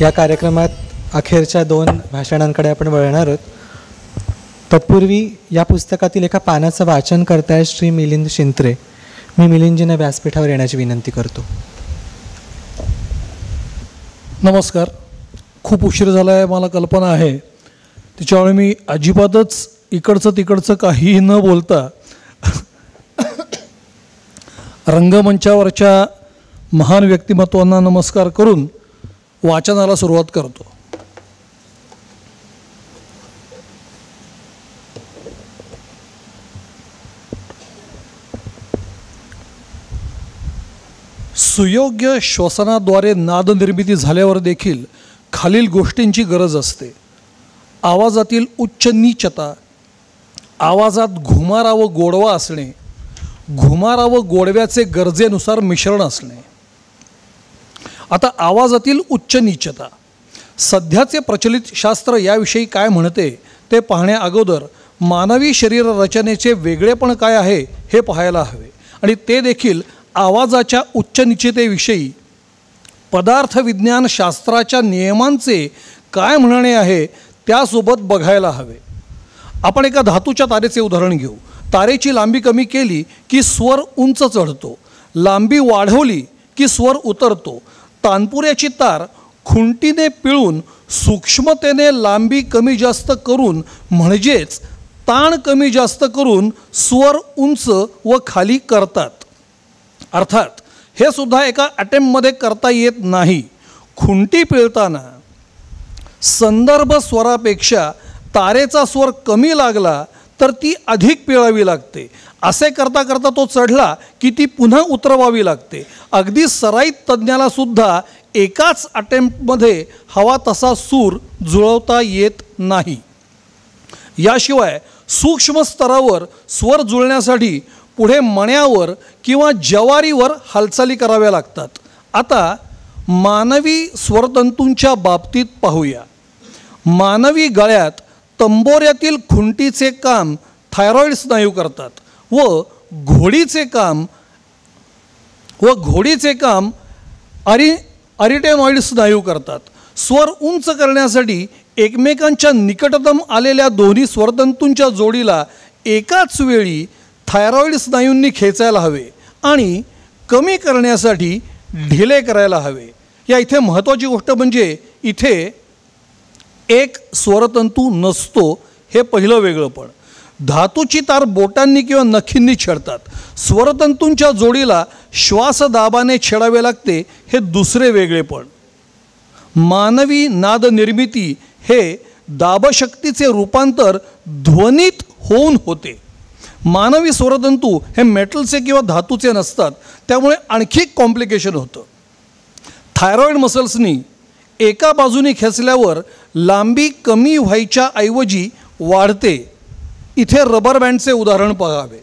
या कार्यक्रमात अखेरच्या 2 भाषणांकडे आपण वळणार आहोत. तत्पूर्वी या पुस्तकातील एका पानाचं वाचन करताय श्री मिलिंद शिंत्रे. मी मिलिंदजींना व्यासपीठावर येण्याची विनंती करतो. नमस्कार. खूप उशीर झाला आहे मला कल्पना आहे, त्याच्यामुळे मी अजिबातच इकडचं तिकडचं काहीही न बोलता रंगमंचावरच्या महान व्यक्तिमत्वांना नमस्कार करून वाचनाला सुरुवात करतो. सुयोग्य श्वसनाद्वारे नादनिर्मिती झाल्यावर देखील खालील गोष्टींची गरज असते. आवाजातील उच्च नीचता, आवाजात घुमारा व गोडवा असणे, घुमारा व गोडव्याचे गरजेनुसार मिश्रण असणे. आता आवाजातील उच्च नीचता, सध्याचे प्रचलित शास्त्र याविषयी काय म्हणते ते पाहण्या अगोदर मानवी शरीर रचनेचे वेगळेपण काय आहे हे पाहायला हवे आणि ते देखील आवाजाच्या उच्च निश्चितेविषयी पदार्थ विज्ञान शास्त्राच्या नियमांचे काय म्हणणे आहे त्यासोबत बघायला हवे. आपण एका धातूच्या तारेचे उदाहरण घेऊ. तारेची लांबी कमी केली की स्वर उंच चढतो, लांबी वाढवली की स्वर उतरतो. तानपुऱ्याची तार खुंटीने पिळून सूक्ष्मतेने लांबी कमी जास्त करून म्हणजेच ताण कमी जास्त करून स्वर उंच व खाली करतात. अर्थात हे सुद्धा एका अटेम्पमध्ये करता येत नाही. खुंटी पिळताना संदर्भ स्वरापेक्षा तारेचा स्वर कमी लागला तर ती अधिक पिळावी लागते. असे करता करता तो चढला की ती पुन्हा उतरवावी लागते. अगदी सराईत तज्ज्ञाला सुद्धा एकाच अटेम्प्टमध्ये हवा तसा सूर जुळवता येत नाही. याशिवाय सूक्ष्म स्तरावर स्वर जुळण्यासाठी पुढे मण्यावर किंवा ज्वारीवर हालचाली कराव्या लागतात. आता मानवी स्वरतंतूंच्या बाबतीत पाहूया. मानवी गळ्यात तंबोऱ्यातील खुंटीचे काम थायरॉइड स्नायू करतात व घोडीचे काम अरिटेनॉइड स्नायू करतात. स्वर उंच करण्यासाठी एकमेकांच्या निकटतम आलेल्या दोन्ही स्वरतंतूंच्या जोडीला एकाच वेळी थायरॉइड स्नायूंनी खेचायला हवे आणि कमी करण्यासाठी ढिले करायला हवे. या इथे महत्त्वाची गोष्ट म्हणजे इथे एक स्वरतंतू नसतो, हे पहिलं वेगळंपण. धातूची तार बोटांनी किंवा नखींनी छेडतात. स्वरतंतूंच्या जोडीला श्वासदाबाने छेडावे लागते, हे दुसरे वेगळेपण. मानवी नाद निर्मिती हे दाबशक्तीचे रूपांतर ध्वनीत होऊन होते. मानवी स्वरतंतू हे मेटलचे किंवा धातूचे नसतात, त्यामुळे आणखी कॉम्प्लिकेशन होतं. थायरॉइड मसल्सनी एका बाजूने खेचल्यावर लांबी कमी व्हायच्या ऐवजी वाढते. इथे रबर बँडचे उदाहरण पाहावे.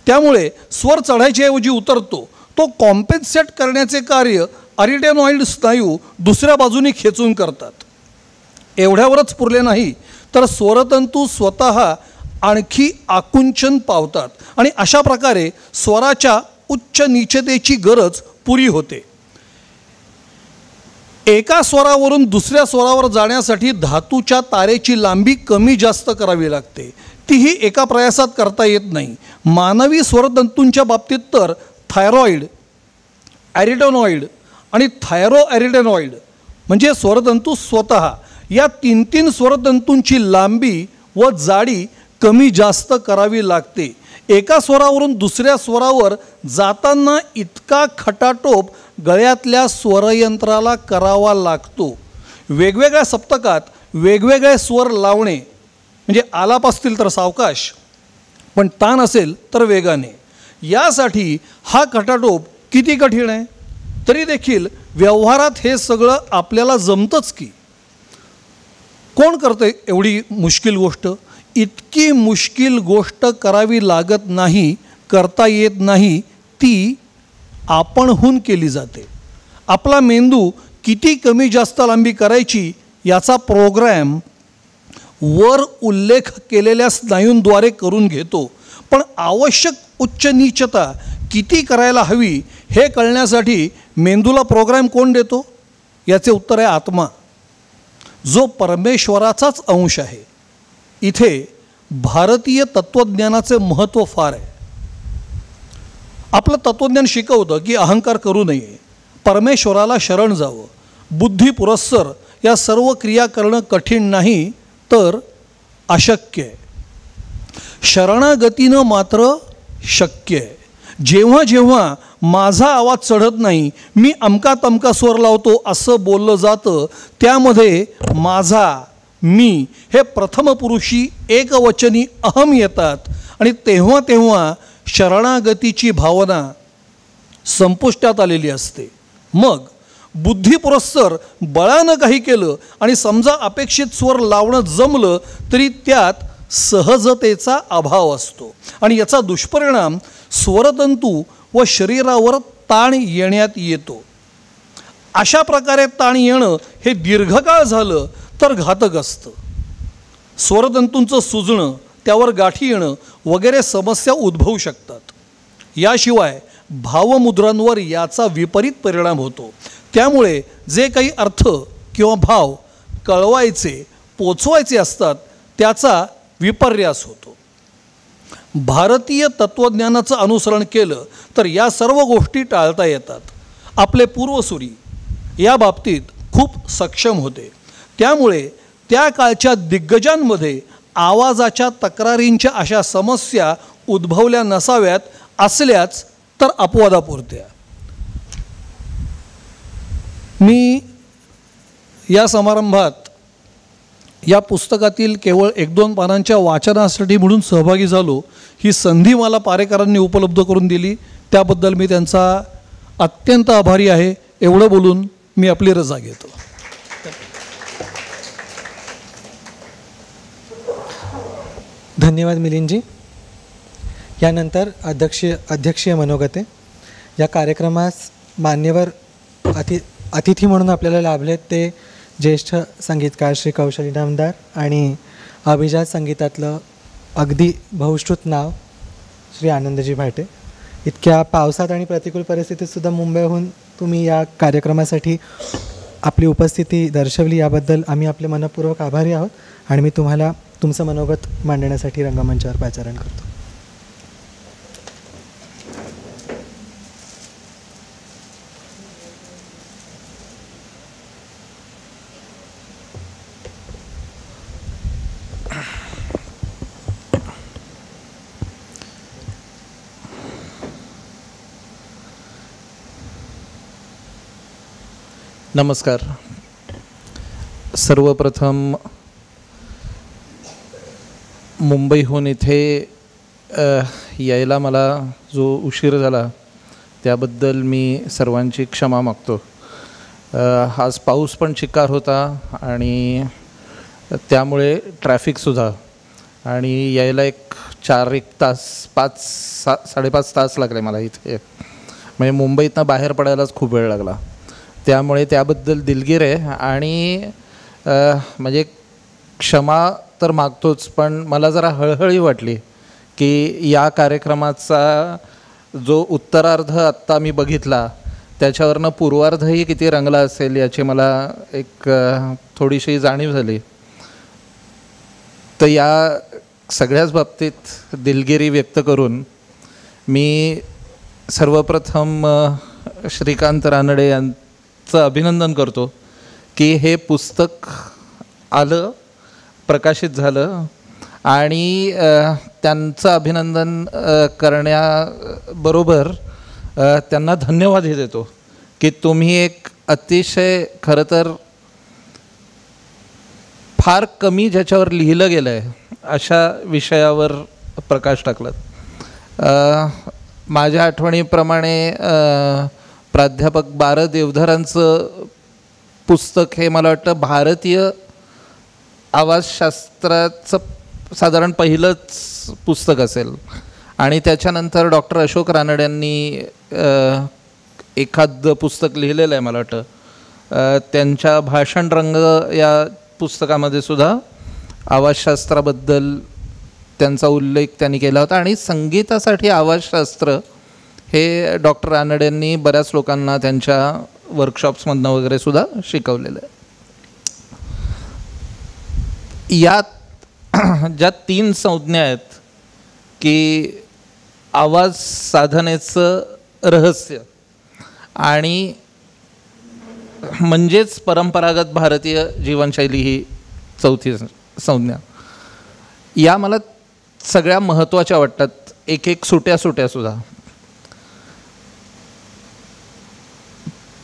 त्यामुळे स्वर चढायच्या ऐवजी उतरतो. तो कॉम्पेन्सेट करण्याचे कार्य अरिटेनॉइड स्नायू दुसऱ्या बाजूने खेचून करतात. एवढ्यावरच पुरले नाही तर स्वरतंतू स्वतः आणखी आकुंचन पावतात आणि अशा प्रकारे स्वराच्या उच्च नीचतेची गरज पुरी होते. एका स्वरावरून दुसऱ्या स्वरावर जाण्यासाठी धातूच्या तारेची लांबी कमी जास्त करावी लागते. तीही एका प्रयासात करता येत नाही. मानवी स्वरतंतूंच्या बाबतीत तर थायरॉइड, ॲरिटेनॉइड आणि थायरोॲरिटेनॉइड म्हणजे स्वरतंतू स्वतः या 3 स्वरतंतूंची लांबी व जाडी कमी जास्त करावी लागते. एका स्वरावरून दुसऱ्या स्वरावर जाताना इतका खटाटोप गळ्यातल्या स्वरयंत्राला करावा लागतो. वेगवेगळ्या सप्तकात वेगवेगळे स्वर लावणे म्हणजे आलाप असतील तर सावकाश, पण ताण असेल तर वेगाने. यासाठी हा खटाटोप किती कठीण आहे. तरी देखील व्यवहारात हे सगळं आपल्याला जमतंच की. कोण करते एवढी मुश्किल गोष्ट. इतकी मुश्किल गोष्ट करावी लागत नाही, करता येत नाही, ती आपणहून केली जाते. आपला मेंदू किती कमी जास्त लांबी करायची याचा प्रोग्रॅम वर उल्लेख केलेल्या स्नायूंद्वारे करून घेतो. पण आवश्यक उच्च नीचता किती करायला हवी हे कळण्यासाठी मेंदूला प्रोग्रॅम कोण देतो? याचे उत्तर आहे आत्मा. जो परमेश्वराचाच अंश आहे. इथे भारतीय तत्त्वज्ञानाचे महत्त्व फार आहे. आपलं तत्त्वज्ञान शिकवतं की अहंकार करू नये, परमेश्वराला शरण जावं, बुद्धी पुरस्सर या सर्व क्रिया करणं कठीण नाही तर अशक्य आहे. शरणागतीनं मात्र शक्य आहे. जेव्हा जेव्हा माझा आवाज चढत नाही, मी अमका तमका स्वर लावतो असं बोललं जातं, त्यामध्ये माझा, मी हे प्रथमपुरुषी एकवचनी अहम येतात आणि तेव्हा तेव्हा शरणागतीची भावना संपुष्टात आलेली असते. मग बुद्धी पुरस्सर बळानं काही केलं आणि समजा अपेक्षित स्वर लावणं जमलं तरी त्यात सहजतेचा अभाव असतो आणि याचा दुष्परिणाम स्वरतंतू व शरीरावर ताण येण्यात येतो. अशा प्रकारे ताण येणं हे दीर्घकाळ झालं तर घातक असतं. स्वरतंतूंचं सुजणं, त्यावर गाठी येणं वगैरे समस्या उद्भवू शकतात. याशिवाय भावमुद्रांवर याचा विपरीत परिणाम होतो. त्यामुळे जे काही अर्थ किंवा भाव कळवायचे, पोचवायचे असतात त्याचा विपर्यास होतो. भारतीय तत्त्वज्ञानाचं अनुसरण केलं तर या सर्व गोष्टी टाळता येतात. आपले पूर्वसुरी या बाबतीत खूप सक्षम होते. त्यामुळे त्या काळच्या दिग्गजांमध्ये आवाजाच्या तक्रारींच्या अशा समस्या उद्भवल्या नसाव्यात, असल्याच तर अपवादापुरत्या. मी या समारंभात या पुस्तकातील केवळ 1-2 पानांच्या वाचनासाठी म्हणून सहभागी झालो. ही संधी मला पारेकरांनी उपलब्ध करून दिली, त्याबद्दल मी त्यांचा अत्यंत आभारी आहे. एवढं बोलून मी आपली रजा घेतो. धन्यवाद मिलिंदजी. यानंतर अध्यक्षीय मनोगते. या कार्यक्रमास मान्यवर अतिथी म्हणून आपल्याला लाभलेत ते ज्येष्ठ संगीतकार श्री कौशली नामदार आणि अभिजात संगीतातलं अगदी बहुश्रुत नाव श्री आनंदजी भाटे. इतक्या पावसात आणि प्रतिकूल परिस्थितीतसुद्धा मुंबईहून तुम्ही या कार्यक्रमासाठी आपली उपस्थिती दर्शवली, याबद्दल आम्ही आपले मनपूर्वक आभारी आहोत आणि मी तुम्हाला तुमचं मनोगत मांडण्यासाठी रंगमंचावर पाचारण करतो. नमस्कार. सर्वप्रथम मुंबईहून इथे यायला मला जो उशीर झाला त्याबद्दल मी सर्वांची क्षमा मागतो. आज पाऊस पण चिक्कार होता आणि त्यामुळे ट्रॅफिकसुद्धा, आणि यायला 4-1 तास 5-5.5 तास लागले मला इथे. म्हणजे मुंबईतनं बाहेर पडायलाच खूप वेळ लागला. त्यामुळे त्याबद्दल दिलगीर आहे आणि म्हणजे क्षमा तर मागतोच, पण मला जरा हळहळी वाटली की या कार्यक्रमाचा जो उत्तरार्ध आत्ता मी बघितला त्याच्यावरनं पूर्वार्धही किती रंगला असेल याची मला एक थोडीशी जाणीव झाली. तर या सगळ्याच बाबतीत दिलगिरी व्यक्त करून मी सर्वप्रथम श्रीकांत रानडे यांचं अभिनंदन करतो की हे पुस्तक आलं, प्रकाशित झालं, आणि त्यांचं अभिनंदन करण्याबरोबर त्यांना धन्यवादही देतो की तुम्ही एक अतिशय खरं तर फार कमी ज्याच्यावर लिहिलं गेलं आहे अशा विषयावर प्रकाश टाकलात. माझ्या आठवणीप्रमाणे प्राध्यापक बार देवधरांचं पुस्तक हे मला वाटतं भारतीय आवाजशास्त्राचं साधारण पहिलंच पुस्तक असेल, आणि त्याच्यानंतर डॉक्टर अशोक रानड्यांनी एखादं पुस्तक लिहिलेलं आहे मला वाटतं. त्यांच्या भाषण रंग या पुस्तकामध्ये सुद्धा आवाजशास्त्राबद्दल त्यांचा उल्लेख त्यांनी केला होता, आणि संगीतासाठी आवाजशास्त्र हे डॉक्टर रानड्यांनी बऱ्याच लोकांना त्यांच्या वर्कशॉप्समधनं वगैरे सुद्धा शिकवलेलं आहे. यात ज्या 3 संज्ञा आहेत की आवाज साधनेचं रहस्य आणि म्हणजेच परंपरागत भारतीय जीवनशैली ही 4थी संज्ञा, या मला सगळ्या महत्त्वाच्या वाटतात, एक एक सुट्या सुद्धा.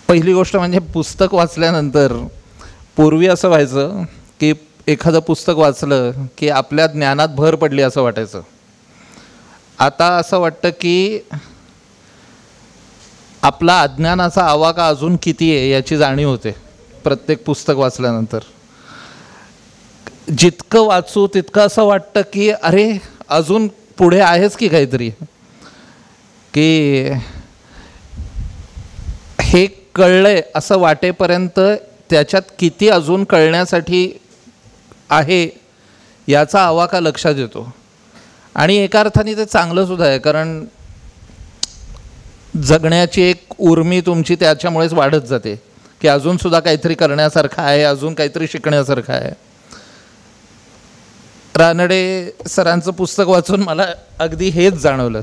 पहिली गोष्ट म्हणजे पुस्तक वाचल्यानंतर पूर्वी असं व्हायचं की एखादं पुस्तक वाचलं की आपल्या ज्ञानात भर पडली असं वाटायचं. आता असं वाटतं की आपला अज्ञानाचा आवाका अजून किती आहे याची जाणीव होते प्रत्येक पुस्तक वाचल्यानंतर. जितकं वाचू तितकं असं वाटतं की अरे अजून पुढे आहेच की काहीतरी, की हे कळलंय असं वाटेपर्यंत त्याच्यात किती अजून कळण्यासाठी आहे याचा आवाका लक्षात येतो. आणि एका अर्थाने ते चांगलंसुद्धा आहे, कारण जगण्याची एक उर्मी तुमची त्याच्यामुळेच वाढत जाते की अजूनसुद्धा काहीतरी करण्यासारखं आहे, अजून काहीतरी शिकण्यासारखं आहे. रानडे सरांचं पुस्तक वाचून मला अगदी हेच जाणवलं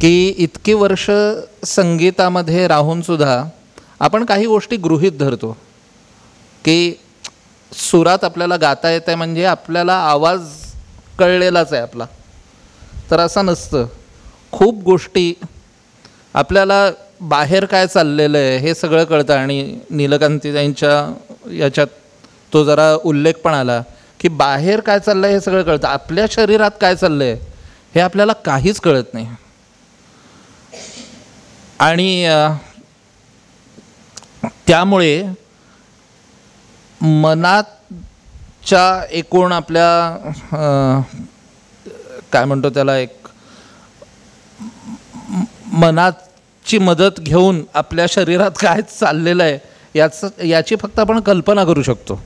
की इतकी वर्ष संगीतामध्ये राहूनसुद्धा आपण काही गोष्टी गृहीत धरतो की सुरात आपल्याला गाता येत आहे म्हणजे आपल्याला आवाज कळलेलाच आहे आपला. तर असं नसतं. खूप गोष्टी आपल्याला बाहेर काय चाललेलं आहे हे सगळं कळतं. आणि नीलकांती यांच्या याच्यात तो जरा उल्लेख पण आला की बाहेर काय चाललं आहे हे सगळं कळतं, आपल्या शरीरात काय चाललं आहे हे आपल्याला काहीच कळत नाही. आणि त्यामुळे मनाच्या एकूण आपल्या काय म्हणतो त्याला, एक मनाची मदत घेऊन आपल्या शरीरात काय चाललेलं आहे याची फक्त आपण कल्पना करू शकतो.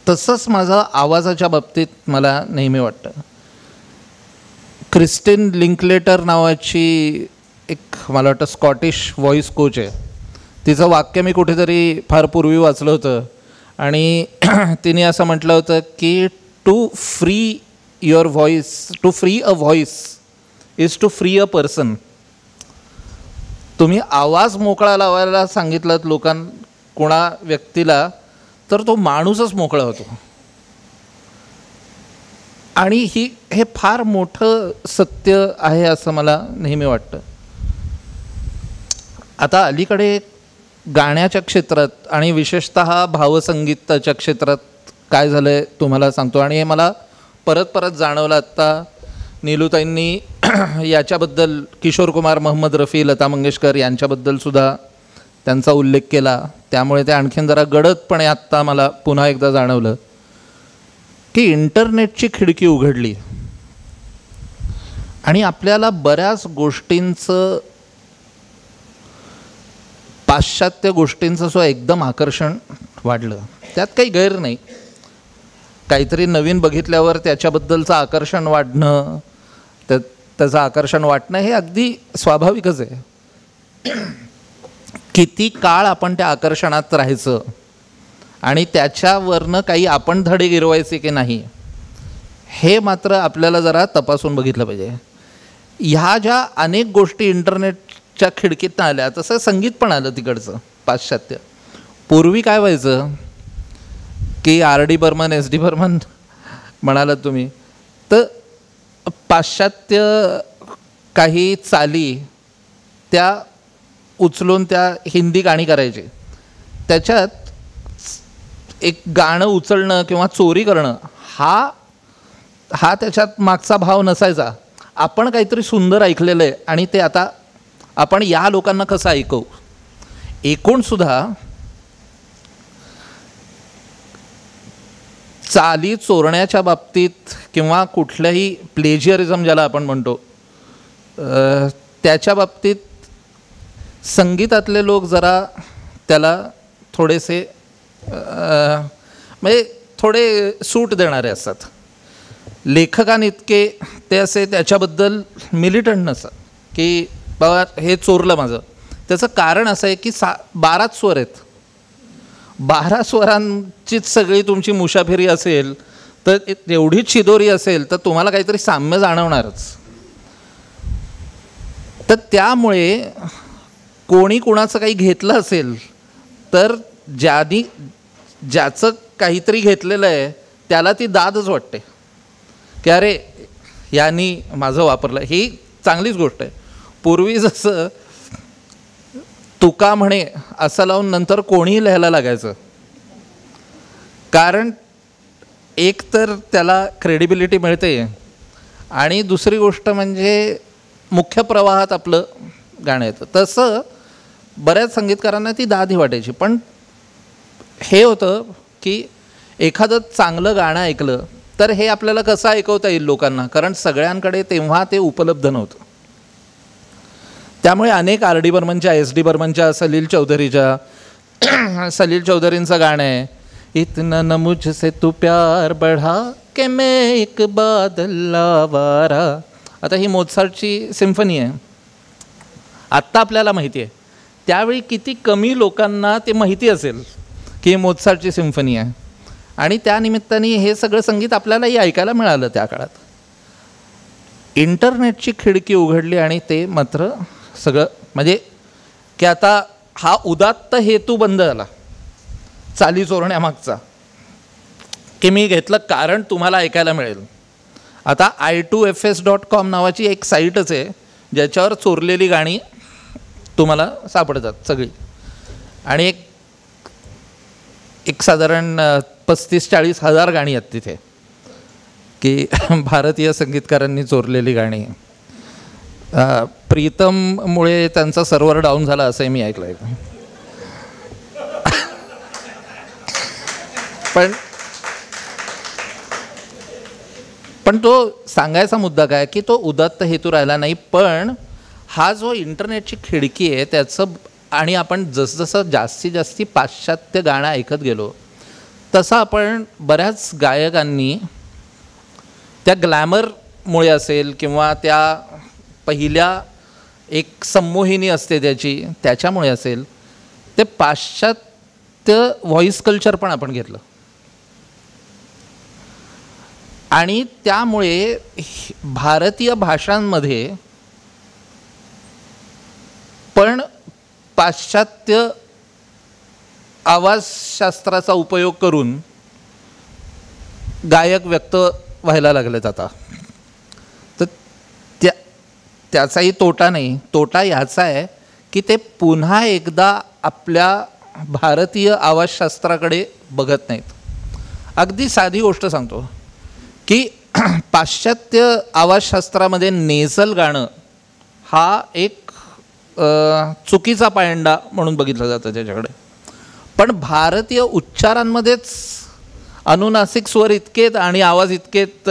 तसंच माझं आवाजाच्या बाबतीत मला नेहमी वाटतं. क्रिस्टिन लिंकलेटर नावाची एक मला वाटतं स्कॉटिश व्हॉइस कोच आहे. तिचं वाक्य मी कुठेतरी फार पूर्वी वाचलं होतं आणि तिने असं म्हटलं होतं की to free your voice, to free a voice is to free a person. तुम्ही आवाज मोकळा लावायला सांगितलं कोणा व्यक्तीला तर तो माणूसच मोकळा होतो. आणि हे फार मोठं सत्य आहे असं मला नेहमी वाटतं. आता अलीकडे गाण्याच्या क्षेत्रात आणि विशेषतः भावसंगीताच्या क्षेत्रात काय झालं आहे तुम्हाला सांगतो. आणि हे मला परत जाणवलं. आत्ता नीलूताईंनी याच्याबद्दल किशोर कुमार, मोहम्मद रफी, लता मंगेशकर यांच्याबद्दलसुद्धा त्यांचा उल्लेख केला, त्यामुळे ते आणखीन जरा गडदपणे आत्ता मला पुन्हा एकदा जाणवलं की इंटरनेटची खिडकी उघडली आणि आपल्याला बऱ्याच गोष्टींचं, पाश्चात्य गोष्टींचं सुद्धा एकदम आकर्षण वाढलं. त्यात काही गैर नाही. काहीतरी नवीन बघितल्यावर त्याच्याबद्दलचं आकर्षण वाढणं, त्याचं आकर्षण वाटणं हे अगदी स्वाभाविकच आहे. किती काळ आपण त्या आकर्षणात राहायचं आणि त्याच्यावरनं काही आपण धडे गिरवायचे की नाही हे मात्र आपल्याला जरा तपासून बघितलं पाहिजे. ह्या ज्या अनेक गोष्टी इंटरनेटच्या खिडकीतनं आल्या, तसं संगीत पण आलं तिकडचं पाश्चात्य. पूर्वी काय व्हायचं की RD बर्मन, SD बर्मन म्हणालात तुम्ही, तर पाश्चात्य काही चाली त्या उचलून त्या हिंदी गाणी करायचे. त्याच्यात एक गाणं उचलणं किंवा चोरी करणं हा त्याच्यात मागचा भाव नसायचा. आपण काहीतरी सुंदर ऐकलेलं आहे आणि ते आता आपण या लोकांना कसं ऐकवू. एकूणसुद्धा चाली चोरण्याच्या बाबतीत किंवा कुठल्याही प्लेजिअरिझम ज्याला आपण म्हणतो त्याच्या बाबतीत संगीतातले लोक जरा त्याला थोडेसे म्हणजे थोडे सूट देणारे असतात. लेखकांइतके ते असे त्याच्याबद्दल मिलिटंट नसतात की बाबा हे चोरलं माझं. त्याचं कारण असं आहे की 12 स्वर आहेत. 12 स्वरांचीच सगळी तुमची मुसाफिरी असेल तर एवढीच शिदोरी असेल तर तुम्हाला काहीतरी साम्य जाणवणारच. तर त्यामुळे कोणी कुणाचं काही घेतलं असेल तर ज्याचं काहीतरी घेतलेलं आहे त्याला ती दादच वाटते की अरे यांनी माझं वापरलं. ही चांगलीच गोष्ट आहे. पूर्वी जसं तुका म्हणे असं लावून नंतर कोणीही लिहायला लागायचं, कारण एक तर त्याला क्रेडिबिलिटी मिळते आणि दुसरी गोष्ट म्हणजे मुख्य प्रवाहात आपलं गाणं येतं. तसं बऱ्याच संगीतकारांना ती दादी वाटायची. पण हे होतं की एखादं चांगलं गाणं ऐकलं तर हे आपल्याला कसं ऐकवता येईल लोकांना, कारण सगळ्यांकडे तेव्हा ते उपलब्ध नव्हतं. त्यामुळे अनेक आर डी बर्मनच्या, एस डी बर्मनच्या, सलील चौधरींचं गाणं आहे इतना न मुझसे तू प्यार बढ़ा के मैं एक बादल आवारा. आता ही मोत्सार्टची सिम्फनी आहे. आत्ता आपल्याला माहिती आहे, त्यावेळी किती कमी लोकांना ते माहिती असेल की ही मोत्सार्टची सिम्फनी आहे. आणि त्यानिमित्ताने हे सगळं संगीत आपल्यालाही ऐकायला मिळालं त्या काळात. इंटरनेटची खिडकी उघडली आणि ते मात्र सगळं म्हणजे की आता हा उदात्त हेतू बंद झाला चाली चोरण्यामागचा की मी घेतलं कारण तुम्हाला ऐकायला मिळेल. आता i2fs.com नावाची एक साईटच आहे ज्याच्यावर चोरलेली गाणी तुम्हाला सापडतात सगळी. आणि एक साधारण 35-40 हजार गाणी आहेत तिथे की भारतीय संगीतकारांनी चोरलेली गाणी. प्रीतममुळे त्यांचा सर्व्हर डाऊन झाला असंही मी ऐकलं आहे. पण तो सांगायचा मुद्दा काय की तो उदात्त हेतू राहिला नाही. पण हा जो इंटरनेटची खिडकी आहे त्याचं, आणि आपण जसजसं जास्तीत जास्ती पाश्चात्य गाणं ऐकत गेलो तसं आपण बऱ्याच गायकांनी त्या ग्लॅमरमुळे असेल किंवा त्या पहिल्या एक संमोहिनी असते त्याच्यामुळे असेल, ते पाश्चात्य व्हॉइस कल्चर पण आपण घेतलं. आणि त्यामुळे भारतीय भाषांमध्ये पण पाश्चात्य आवाजशास्त्राचा उपयोग करून गायक व्यक्त व्हायला लागलेत आता. तर त्याचाही तोटा नाही. तोटा याचा आहे की ते पुन्हा एकदा आपल्या भारतीय आवाजशास्त्राकडे बघत नाहीत. अगदी साधी गोष्ट सांगतो की पाश्चात्य आवाजशास्त्रामध्ये नेझल गाणं हा एक चुकीचा पायंडा म्हणून बघितलं जातं त्याच्याकडे. पण भारतीय उच्चारांमध्येच अनुनासिक स्वर इतकेत आणि आवाज इतकेत,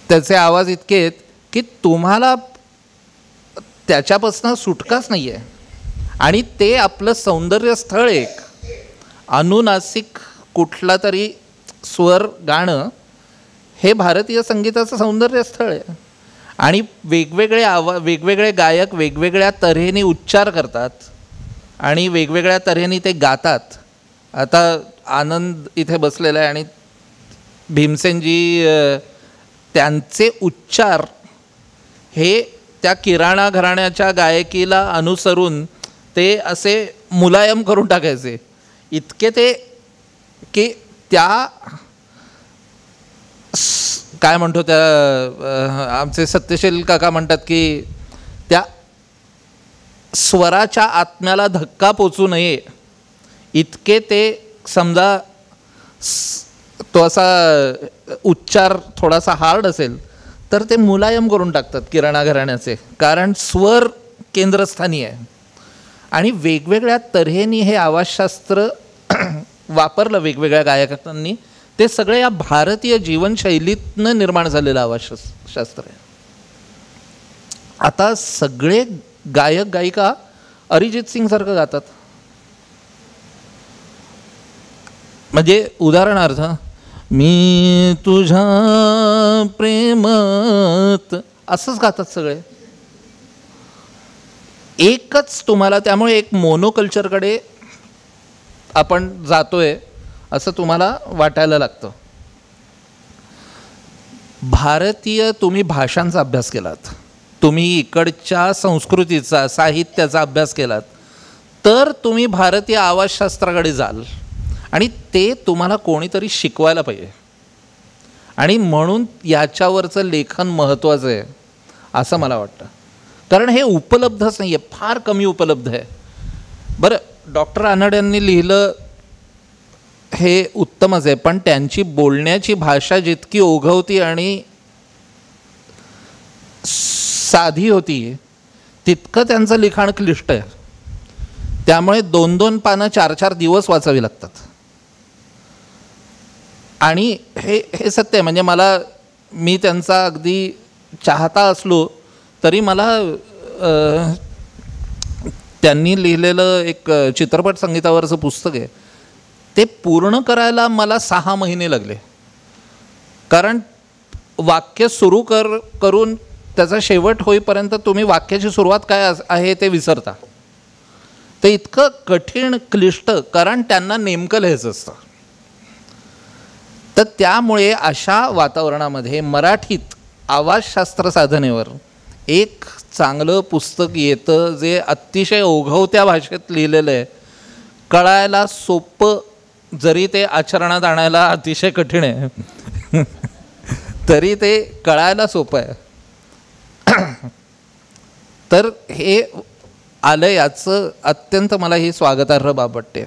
त्याचे आवाज इतकेत की तुम्हाला त्याच्यापासून सुटकाच नाही आहे. आणि ते आपलं सौंदर्यस्थळ एक अनुनासिक कुठला तरी स्वर गाणं हे भारतीय संगीताचं सौंदर्यस्थळ आहे. आणि वेगवेगळे गायक वेगवेगळ्या तऱ्हेने उच्चार करतात आणि वेगवेगळ्या तऱ्हेने ते गातात. आता आनंद इथे बसलेला आहे आणि भीमसेनजी त्यांचे उच्चार हे त्या किराणा घराण्याच्या गायकीला अनुसरून ते असे मुलायम करून टाकायचे इतके ते की त्या काय म्हणतो त्या आमचे सत्यशील काका म्हणतात की त्या स्वराच्या आत्म्याला धक्का पोचू नये इतके ते समजा तो असा उच्चार थोडासा हार्ड असेल तर ते मुलायम करून टाकतात किराणा घराण्याचे, कारण स्वर केंद्रस्थानी आहे. आणि वेगवेगळ्या तऱ्हेने हे आवाजशास्त्र वापरलं वेगवेगळ्या गायकांनी. ते सगळे या भारतीय जीवनशैलीतनं निर्माण झालेलं आवाजशास्त्र आहे. आता सगळे गायक गायिका अरिजित सिंग सारखं गातात. म्हणजे उदाहरणार्थ मी तुझ्या प्रेमात असंच गातात सगळे एकच. तुम्हाला त्यामुळे एक मोनोकल्चरकडे आपण जातोय असं तुम्हाला वाटायला लागतं. भारतीय तुम्ही भाषांचा अभ्यास केलात, तुम्ही इकडच्या संस्कृतीचा साहित्याचा अभ्यास केलात, तर तुम्ही भारतीय आवाजशास्त्राकडे जाल आणि ते तुम्हाला कोणीतरी शिकवायला पाहिजे. आणि म्हणून याच्यावरचं लेखन महत्त्वाचं आहे असं मला वाटतं. कारण हे उपलब्धच नाही आहे, फार कमी उपलब्ध आहे. बरं, डॉक्टर आनड यांनी लिहिलं हे उत्तमच आहे, पण त्यांची बोलण्याची भाषा जितकी ओघवती आणि साधी होती तितकं त्यांचं लिखाण क्लिष्ट आहे. त्यामुळे 2-2 पानं 4-4 दिवस वाचावी लागतात. आणि हे सत्य आहे. म्हणजे मी त्यांचा अगदी चाहता असलो तरी मला त्यांनी लिहिलेलं एक चित्रपट संगीतावरचं पुस्तक आहे, ते पूर्ण करायला मला 6 महिने लागले. कारण वाक्य सुरू करून त्याचा शेवट होईपर्यंत तुम्ही वाक्याची सुरुवात काय आहे ते विसरता. ते इतकं कठीण क्लिष्ट, कारण त्यांना नेमकं लिहायचं असतं. तर त्यामुळे अशा वातावरणामध्ये मराठीत आवाजशास्त्र साधनेवर एक चांगलं पुस्तक येतं जे अतिशय ओघवत्या भाषेत लिहिलेलं आहे, कळायला सोपं, जरी ते आचरणात आणायला अतिशय कठीण आहे तरी ते कळायला सोपं आहे. तर हे आलं, याचं अत्यंत मला ही स्वागतार्ह बाब वाटते.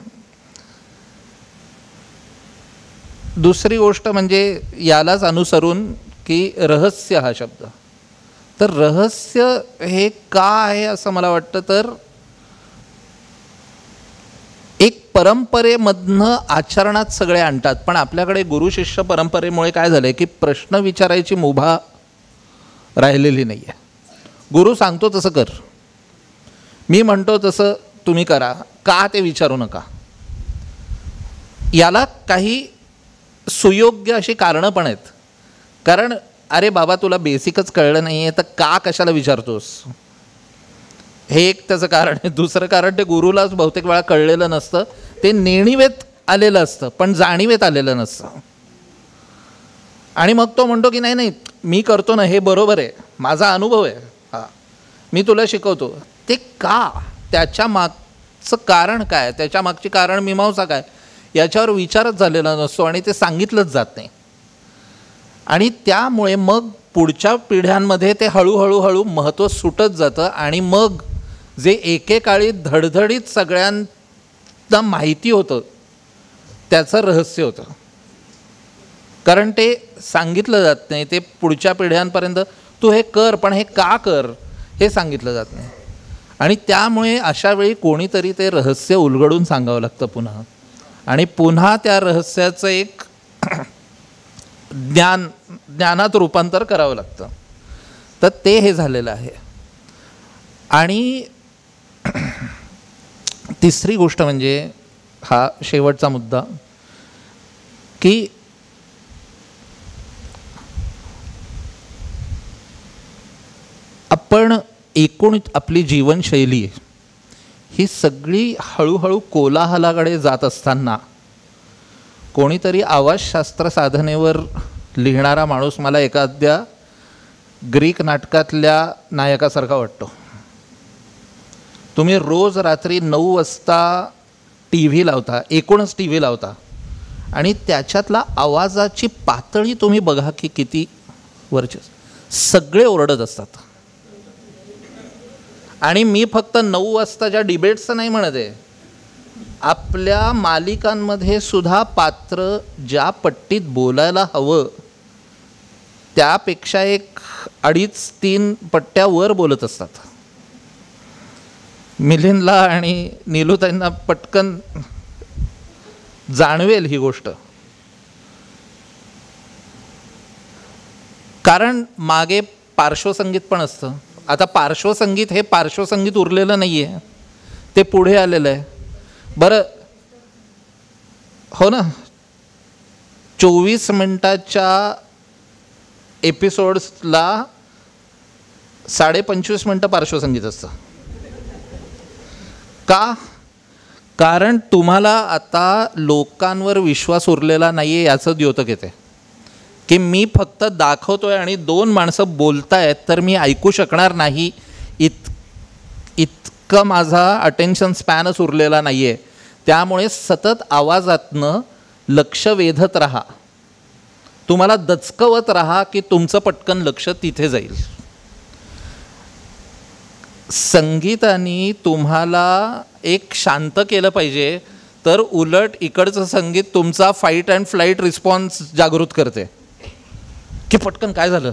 दुसरी गोष्ट म्हणजे यालाच अनुसरून की रहस्य हा शब्द, तर रहस्य हे का आहे असं मला वाटतं. तर एक परंपरेमधनं आचरणात सगळे आणतात, पण आपल्याकडे गुरु शिष्य परंपरेमुळे काय झालं आहे की प्रश्न विचारायची मुभा राहिलेली नाही आहे. गुरु सांगतो तसं कर, मी म्हणतो तसं तुम्ही करा, का ते विचारू नका. याला काही सुयोग्य अशी कारणं पण आहेत. कारण अरे बाबा, तुला बेसिकच कळलं नाही आहे तर का कशाला विचारतोस, हे एक त्याचं कारण आहे. दुसरं कारण, ते गुरुलाच बहुतेक वेळा कळलेलं नसतं, ते नेणिवेत आलेलं असतं पण जाणीवेत आलेलं नसतं. आणि मग तो म्हणतो की नाही नाही मी करतो ना, हे बरोबर आहे, माझा अनुभव आहे, हां मी तुला शिकवतो. ते का, त्याच्या मागचं कारण काय, त्याच्या मागची कारण मीमांसा काय, याच्यावर विचारच झालेला नसतो आणि ते सांगितलंच जात नाही. आणि त्यामुळे मग पुढच्या पिढ्यांमध्ये ते हळूहळू महत्त्व सुटत जातं. आणि मग जे एकेकाळी धडधडीत सगळ्यांना माहिती होतं त्याचं रहस्य होतं, कारण ते सांगितलं जात नाही. ते पुढच्या पिढ्यांपर्यंत तू हे कर, पण हे का कर हे सांगितलं जात नाही. आणि त्यामुळे अशा वेळी कोणीतरी ते रहस्य उलगडून सांगावं लागतं पुन्हा, आणि पुन्हा त्या रहस्याचं एक ज्ञानात रूपांतर करावं लागतं. तर ते हे झालेलं आहे. आणि तिसरी गोष्ट म्हणजे हा शेवटचा मुद्दा, की आपण एकूण आपली जीवनशैली ही सगळी हळूहळू कोलाहलाकडे जात असताना कोणीतरी आवाजशास्त्र साधनेवर लिहिणारा माणूस मला एखाद्या ग्रीक नाटकातल्या नायकासारखा वाटतो. तुम्ही रोज रात्री 9 वाजता टी व्ही लावता, एकूणच टी व्ही लावता, आणि त्याच्यातला आवाजाची पातळी तुम्ही बघा की किती वरची, सगळे ओरडत असतात. आणि मी फक्त 9 वाजताच्या डिबेट्सचं नाही म्हणत आहे, आपल्या मालिकांमध्ये सुद्धा पात्र ज्या पट्टीत बोलायला हवं त्यापेक्षा 1-2-3 पट्ट्या वर बोलत असतात. मिलिंदला आणि नीलूताईंना पटकन जाणवेल ही गोष्ट, कारण मागे पार्श्वसंगीत पण असतं. आता पार्श्वसंगीत हे पार्श्वसंगीत उरलेलं नाही आहे, ते पुढे आलेलं आहे. बरं हो ना, 24 मिनिटाच्या एपिसोड्सला 25.5 मिनटं पार्श्वसंगीत असतं. का? कारण तुम्हाला आता लोकांवर विश्वास उरलेला नाही आहे याचं द्योतक येते की मी फक्त दाखवतोय आणि 2 माणसं बोलतायत तर मी ऐकू शकणार नाही, इतकं माझा अटेन्शन स्पॅनच उरलेला नाही आहे. त्यामुळे सतत आवाजातनं लक्ष वेधत राहा, तुम्हाला दचकवत राहा की तुमचं पटकन लक्ष तिथे जाईल. संगीताने तुम्हाला एक शांत केलं पाहिजे, तर उलट इकडचं संगीत तुमचा फाईट अँड फ्लाईट रिस्पॉन्स जागृत करते की पटकन काय झालं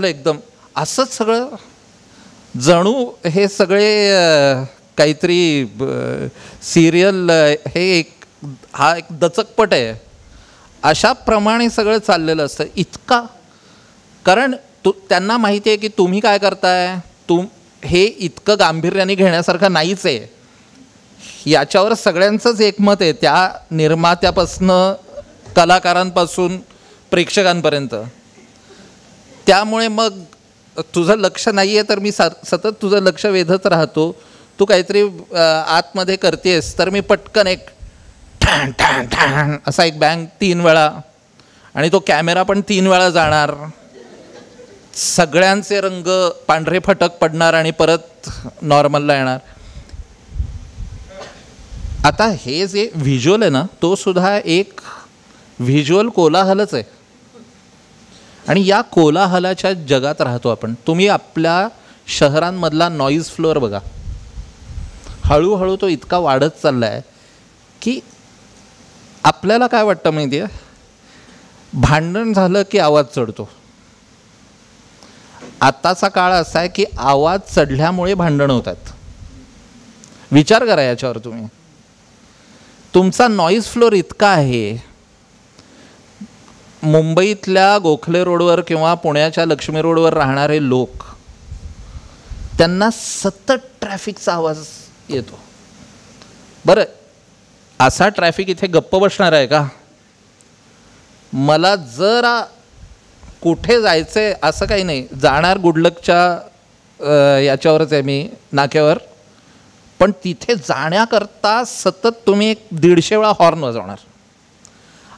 एकदम असंच सगळं जणू हे सगळे काहीतरी सिरियल हे हा एक दचकपट आहे अशाप्रमाणे सगळं चाललेलं असतं. इतका कारण त्यांना माहिती आहे की तुम्ही काय करताय, हे इतकं गांभीर्याने घेण्यासारखं नाहीच आहे. याच्यावर सगळ्यांचंच एकमत आहे, त्या निर्मात्यापासनं कलाकारांपासून प्रेक्षकांपर्यंत. त्यामुळे मग तुझं लक्ष नाही आहे तर मी सतत तुझं लक्ष वेधत राहतो. तू काहीतरी आतमध्ये करतेस तर मी पटकन एक ठॅन ठॅन ठॅन असा एक बँग 3 वेळा, आणि तो कॅमेरा पण 3 वेळा जाणार, सगळ्यांचे रंग पांढरे फटक पडणार आणि परत नॉर्मलला येणार. आता हे जे व्हिज्युअल आहे ना, तो सुद्धा एक व्हिज्युअल कोलाहलच आहे. आणि या कोलाहलाच्या जगात राहतो आपण. तुम्ही आपल्या शहरांमधला नॉईज फ्लोअर बघा, हळूहळू तो इतका वाढत चालला आहे की आपल्याला काय वाटतं माहिती आहे, भांडण झालं की आवाज चढतो. आताचा काळ असा आहे की आवाज चढल्यामुळे भांडणं होतात. विचार करा याच्यावर तुम्ही. तुमचा नॉईज फ्लोअर इतका आहे, मुंबईतल्या गोखले रोडवर किंवा पुण्याच्या लक्ष्मी रोडवर राहणारे लोक, त्यांना सतत ट्रॅफिकचा आवाज येतो. बरं, असा ट्रॅफिक इथे गप्प बसणार आहे का? मला जरा कुठे जायचं आहे असं काही नाही, जाणार गुडलकच्या याच्यावरच आहे मी, नाक्यावर, पण तिथे जाण्याकरता सतत तुम्ही 150 वेळा हॉर्न वाजवणार.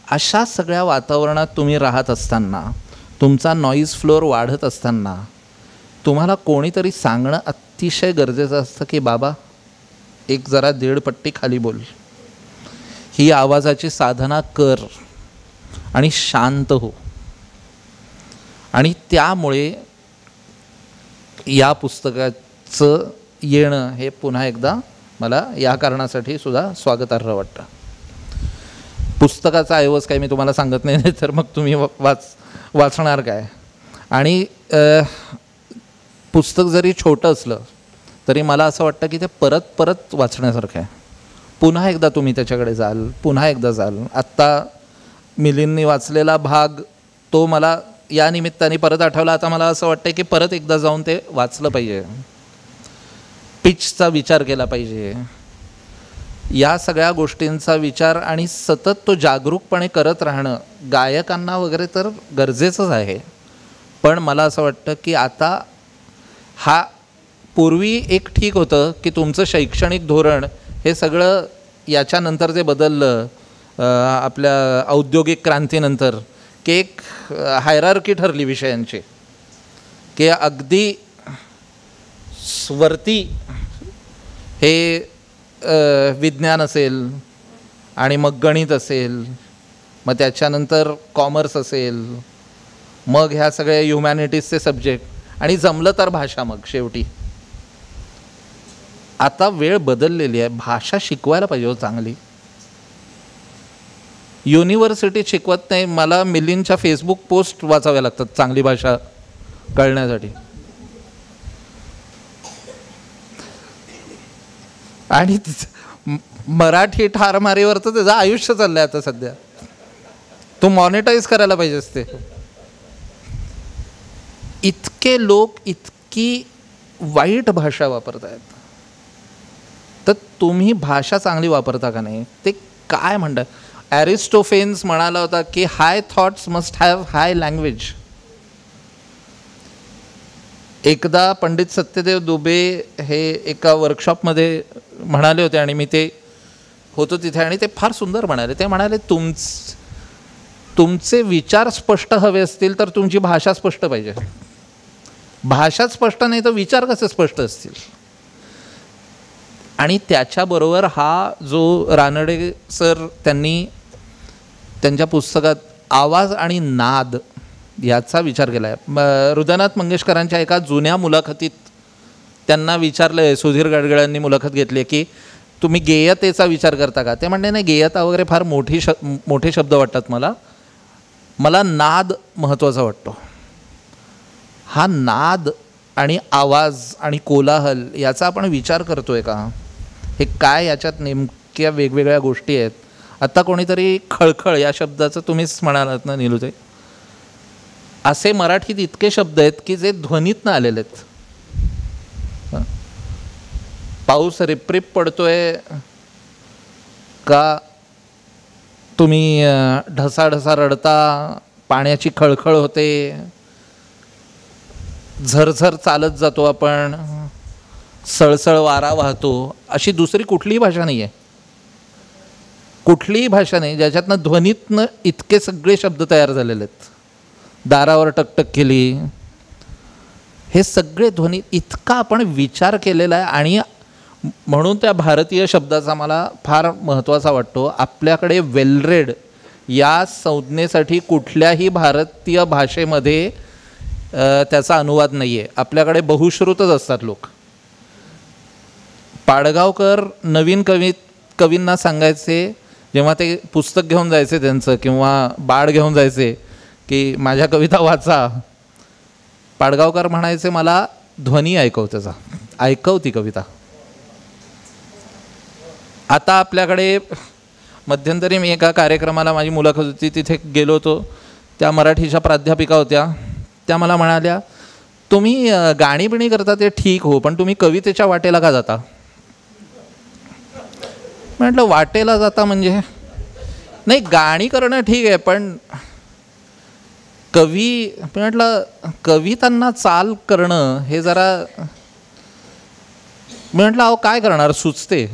अशा सगळ्या वातावरणात तुम्ही राहत असताना, तुमचा नॉईज फ्लोअर वाढत असताना, तुम्हाला कोणीतरी सांगणं अतिशय गरजेचं असतं की बाबा एक जरा 1.5 पट्टी खाली बोल, ही आवाजाची साधना कर आणि शांत हो. आणि त्यामुळे या पुस्तकाचं येणं हे पुन्हा एकदा मला या कारणासाठी सुद्धा स्वागतार्ह वाटतं. पुस्तकाचा ऐवज काही मी तुम्हाला सांगत नाही, तर मग तुम्ही वाचणार काय. आणि पुस्तक जरी छोटं असलं तरी मला असं वाटतं की ते परत परत वाचण्यासारखं आहे. पुन्हा एकदा तुम्ही त्याच्याकडे जाल, पुन्हा एकदा जाल. आत्ता मिलिंदनी वाचलेला भाग तो मला या निमित्ताने परत आठवला. आता मला असं वाटतं की परत एकदा जाऊन ते वाचलं पाहिजे, पिचचा विचार केला पाहिजे, या सगळ्या गोष्टींचा विचार, आणि सतत तो जागरूकपणे करत राहणं गायकांना वगैरे तर गरजेचंच आहे. पण मला असं वाटतं की आता हा, पूर्वी एक ठीक होतं की तुमचं शैक्षणिक धोरण हे सगळं याच्यानंतर जे बदललं आपल्या औद्योगिक क्रांतीनंतर, की एक हायरार्की ठरली विषयांची, की अगदी वरती हे विज्ञान असेल आणि मग गणित असेल, मग त्याच्यानंतर कॉमर्स असेल, मग ह्या सगळ्या ह्युमॅनिटीजचे सब्जेक्ट, आणि जमलं तर भाषा. मग शेवटी आता वेळ बदललेली आहे, भाषा शिकवायला पाहिजे हो चांगली. युनिव्हर्सिटीत शिकवत नाही, मला मिलिंदच्या फेसबुक पोस्ट वाचाव्या लागतात चांगली भाषा कळण्यासाठी. आणि मराठी ठारमारीवर तर त्याचं आयुष्य चाललंय आता सध्या. तो मॉनिटाईज करायला पाहिजे असते. इतके लोक इतकी वाईट भाषा वापरत आहेत, तर तुम्ही भाषा चांगली वापरता का नाही? ते काय म्हणतात, ॲरिस्टोफेन्स म्हणाला होता की high thoughts must have high language. एकदा पंडित सत्यदेव दुबे हे एका वर्कशॉपमध्ये म्हणाले होते आणि मी ते होतो तिथे आणि ते फार सुंदर म्हणाले. ते म्हणाले तुमचे विचार स्पष्ट हवे असतील तर तुमची भाषा स्पष्ट पाहिजे. भाषा स्पष्ट नाही तर विचार कसे स्पष्ट असतील. आणि त्याच्याबरोबर हा जो रानडे सर त्यांनी त्यांच्या पुस्तकात आवाज आणि नाद याचा विचार केला आहे. हृदयनाथ मंगेशकरांच्या एका जुन्या मुलाखतीत त्यांना विचारलं आहे, सुधीर गडगळांनी मुलाखत घेतली आहे की तुम्ही गेयतेचा विचार करता का. ते म्हणले नाही, गेयता वगैरे फार मोठे शब्द वाटतात मला नाद महत्त्वाचा वाटतो. हा नाद आणि आवाज आणि कोलाहल याचा आपण विचार करतोय का. हे काय याच्यात नेमक्या वेगवेगळ्या गोष्टी आहेत. आत्ता कोणीतरी खळखळ या शब्दाचं तुम्हीच म्हणालात ना नीलूताई. असे मराठीत इतके शब्द आहेत की जे ध्वनीतनं आलेले आहेत. पाऊस रिपरिप पडतोय का तुम्ही ढसाढसा रडता, पाण्याची खळखळ होते, झरझर चालत जातो आपण, सळसळ वारा वाहतो, अशी दुसरी कुठलीही भाषा नाही आहे. कुठलीही भाषा नाही ज्याच्यातनं ध्वनीतनं इतके सगळे शब्द तयार झालेले आहेत. दारावर टकटक केली, हे सगळे ध्वनी इतका आपण विचार केलेला आहे. आणि म्हणून त्या भारतीय शब्दाचा मला फार महत्त्वाचा वाटतो. आपल्याकडे वेलरेड या संज्ञेसाठी कुठल्याही भारतीय भाषेमध्ये त्याचा अनुवाद नाही आहे. आपल्याकडे बहुश्रुतच असतात लोक. पाडगावकर नवीन कवींना सांगायचे जेव्हा ते पुस्तक घेऊन जायचे त्यांचं किंवा बाळ घेऊन जायचे की माझ्या कविता वाचा, पाडगावकर म्हणायचे मला ध्वनी ऐकव, त्याचा ऐकव ती कविता. आता आपल्याकडे मध्यंतरी मी एका कार्यक्रमाला माझी मुलाखत होती, तिथे गेलो होतो. त्या मराठीच्या प्राध्यापिका होत्या. त्या मला म्हणाल्या तुम्ही गाणी बिणी करता ते ठीक हो, पण तुम्ही कवितेच्या वाटेला का जाता. म्हटलं वाटेला जाता म्हणजे नाही, गाणी करणं ठीक आहे पण म्हटलं कवितांना चाल करणं हे जरा, म्हटलं अहो काय करणार, सुचते.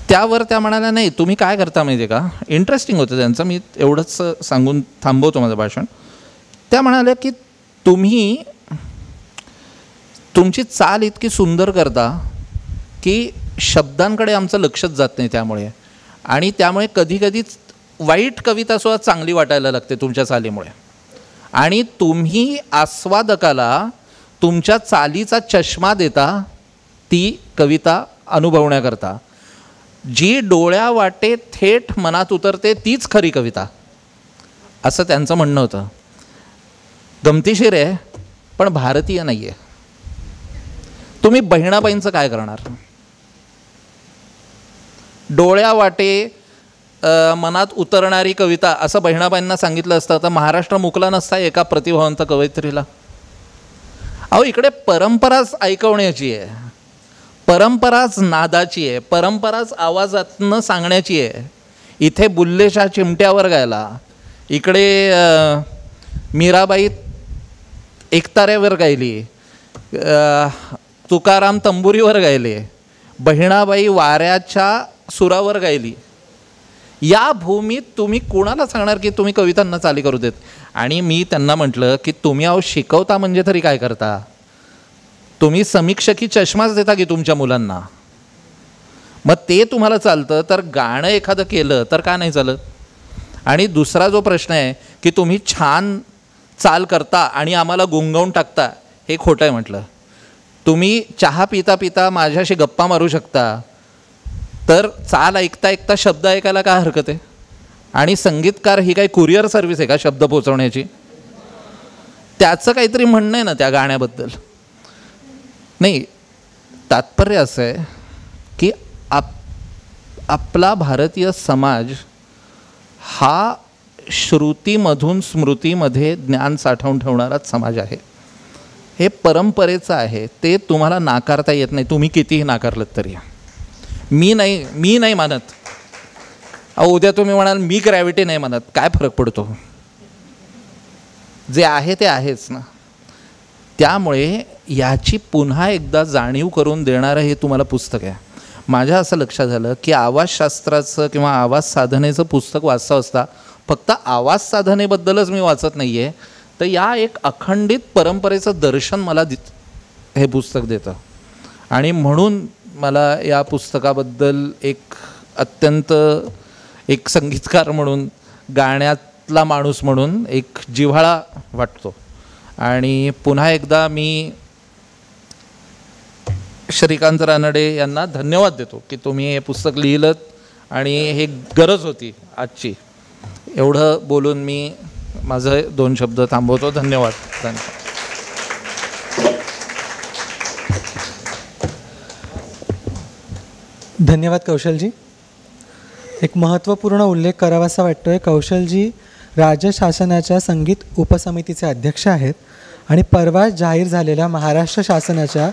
त्यावर त्या म्हणाल्या नाही तुम्ही काय करता माहिती आहे का. इंटरेस्टिंग होतं त्यांचं. मी एवढंच सांगून थांबवतो माझं भाषण. त्या म्हणाल्या की तुम्ही तुमची चाल इतकी सुंदर करता की शब्दांकडे आमचं लक्षच जात नाही त्यामुळे. आणि त्यामुळे कधीकधीच वाईट कवितासुद्धा चांगली वाटायला लागते तुमच्या चालीमुळे. आणि तुम्ही आस्वादकाला तुमच्या चालीचा चष्मा देता ती कविता अनुभवण्याकरता. जी डोळ्या वाटे थेट मनात उतरते तीच खरी कविता, असं त्यांचं म्हणणं होतं. गमतीशीर आहे पण भारतीय नाही आहे. तुम्ही बहिणाबाईंचं काय करणार. डोळ्या वाटे मनात उतरणारी कविता असं बहिणाबाईंना सांगितलं असतं तर महाराष्ट्र मुकला नसता एका प्रतिभावंत कवयित्रीला. अहो इकडे परंपराच ऐकवण्याची आहे, परंपराच नादाची आहे, परंपराच आवाजातनं सांगण्याची आहे. इथे बुल्लेशाह चिमट्यावर गायला, इकडे मीराबाई एकताऱ्यावर गायली, तुकाराम तंबुरीवर गायले, बहिणाबाई वाऱ्याच्या सुरावर गायली. या भूमीत तुम्ही कोणाला सांगणार की तुम्ही कवितांना चाली करू देत. आणि मी त्यांना म्हटलं की तुम्ही अहो शिकवता म्हणजे तरी काय करता. तुम्ही समीक्षकी चष्माच देता की तुमच्या मुलांना. मग ते तुम्हाला चालतं तर गाणं एखादं केलं तर का नाही चालत. आणि दुसरा जो प्रश्न आहे की तुम्ही छान चाल करता आणि आम्हाला गुंगवून टाकता, हे खोटं आहे म्हटलं. तुम्ही चहा पिता पिता माझ्याशी गप्पा मारू शकता तर चाल ऐकता ऐकता शब्द ऐकायला काय हरकत आहे. आणि संगीतकार ही काही कुरिअर सर्व्हिस आहे का शब्द पोचवण्याची. त्याचं काहीतरी म्हणणं आहे ना त्या गाण्याबद्दल. नाही, तात्पर्य असं आहे की आपला भारतीय समाज हा श्रुतीमधून स्मृतीमध्ये ज्ञान साठवून ठेवणाराच समाज आहे. हे परंपरेचं आहे, ते तुम्हाला नाकारता येत नाही, तुम्ही कितीही नाकारलं तरी. मी नाही मानत. अहो उद्या तुम्ही म्हणाल मी ग्रॅव्हिटी नाही मानत, काय फरक पडतो. जे आहे ते आहेच ना. त्यामुळे याची पुन्हा एकदा जाणीव करून देणारं हे तुम्हाला पुस्तक आहे. माझ्या असं लक्षात झालं की आवाजशास्त्राचं किंवा आवाज साधनेचं पुस्तक वाचता असता फक्त आवाज साधनेबद्दलच मी वाचत नाही आहे, तर या एक अखंडित परंपरेचं दर्शन मला हे पुस्तक देतं. आणि म्हणून मला या पुस्तकाबद्दल एक अत्यंत एक संगीतकार म्हणून, गाण्यातला माणूस म्हणून एक जिव्हाळा वाटतो. आणि पुन्हा एकदा मी श्रीकांत रानडे यांना धन्यवाद देतो की तुम्ही हे पुस्तक लिहिलं आणि हे गरज होती आजची. एवढं बोलून मी माझं 2 शब्द थांबवतो. धन्यवाद. धन्यवाद कौशलजी. एक महत्त्वपूर्ण उल्लेख करावासा वाटतो आहे. कौशलजी राज्य शासनाच्या संगीत उपसमितीचे अध्यक्ष आहेत आणि परवा जाहीर झालेल्या महाराष्ट्र शासनाच्या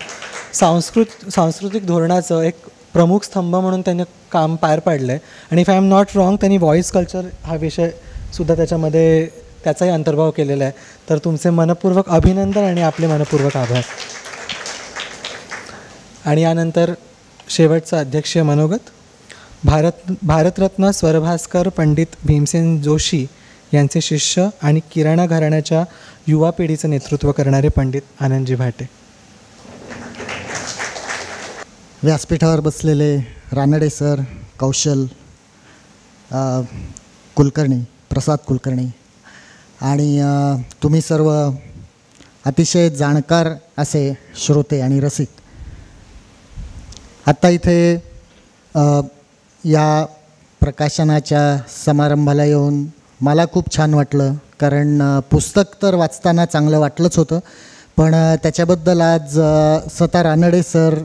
सांस्कृतिक धोरणाचं एक प्रमुख स्तंभ म्हणून त्यांनी काम पार पाडलं आहे. आणि if I am not wrong, त्यांनी व्हॉईस कल्चर हा विषयसुद्धा त्याच्यामध्ये त्याचाही अंतर्भाव केलेला आहे. तर तुमचे मनपूर्वक अभिनंदन आणि आपले मनपूर्वक आभार. आणि यानंतर शेवटचं अध्यक्षीय मनोगत. भारतरत्न स्वरभास्कर पंडित भीमसेन जोशी यांचे शिष्य आणि किराणा घराण्याच्या युवा पिढीचं नेतृत्व करणारे पंडित आनंदजी भाटे. व्यासपीठावर बसलेले रानडे सर, कौशल कुलकर्णी, प्रसाद कुलकर्णी आणि तुम्ही सर्व अतिशय जाणकार असे श्रोते आणि रसिक. आत्ता इथे या प्रकाशनाच्या समारंभाला येऊन मला खूप छान वाटलं, कारण पुस्तक तर वाचताना चांगलं वाटलंच होतं, पण त्याच्याबद्दल आज स्वतः रानडे सर